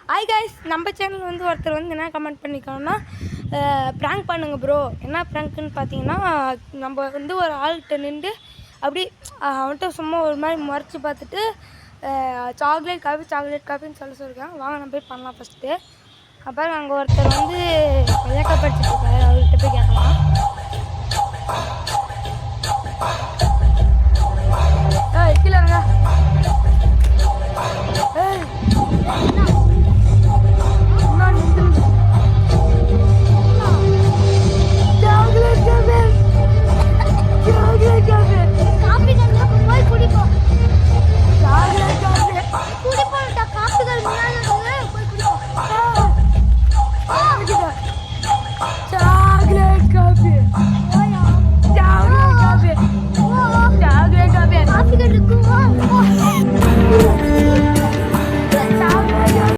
Hi guys, நம்ம channel வந்து ஒருத்தர் வந்து என்ன கமெண்ட் பண்ணிக்கோன்னா ப்ராங்க் பண்ணுங்க ப்ரோ. என்ன ப்ராங்க்குன்னு பார்த்தீங்கன்னா, நம்ம வந்து ஒரு ஆள்கிட்ட நின்று அப்படி அவன்கிட்ட சும்மா ஒரு மாதிரி முறைச்சி பார்த்துட்டு சாக்லேட் காஃபின்னு சொல்லியிருக்காங்க. வாங்க நம்ம போய் பண்ணலாம் ஃபஸ்ட்டு. அப்புறம் அங்கே ஒருத்தர் வந்து கொய்யாக்கா படிச்சுட்டு இருக்காரு, அவர்கிட்ட போய் கேட்கலாம். கீழே